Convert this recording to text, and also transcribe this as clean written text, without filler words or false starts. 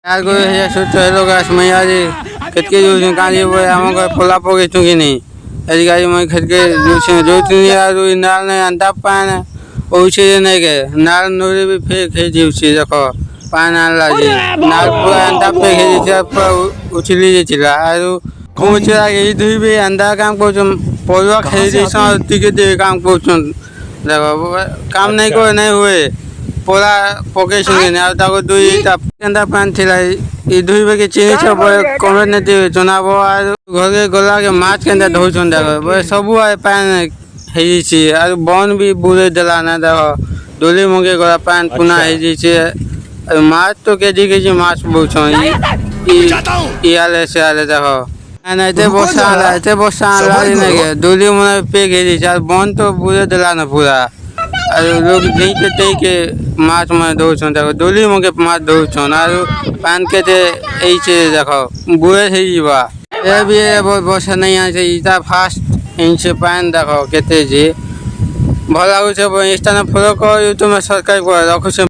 यार को सोचो हेलो गाइस मैं आज खेत के जो काली वो हम को पोला पोगे चुकी नहीं आज गाड़ी मैं खेत के जो तीन यार नाल ने अंडा पान ओछे नहीं के नाल नोरे भी फेंक है जी उसे देखो पान आला जी नाल पूरा अंडा पे है जी पूरा उछली जी चिला और कोचरा के इधर भी अंडा काम को जो पोलवा खेल जी सा टिके दे काम को देखो काम नहीं को नहीं हुए पोला पोके सुने ने आउता को दुई ता अंडा पान थिला ई दुई बे के चीनी सब कमेंट ने दे जनाबो आ घरे गला के माछ के अंदर धोइ चंदा बे सब आ पान हेई छी आ बन भी बुले देला ना देखो डोली मगे गला पान पुना हेई छी माछ तो केजी माछ बोछो ई आले से आले देखो ना ते बोसा ने के डोली मन पे गेली चार बन तो बुले देला ना पूरा लोग नहीं के माछ में दो देखो डोली मगे माछ दो पान के देखो बुए थे जीवा ये भी बहुत बसा नहीं आसे इता फास्ट इनसे पान देखो केते जी भला इंस्टा फॉलो कर यूट्यूब में सब्सक्राइब कर रखो।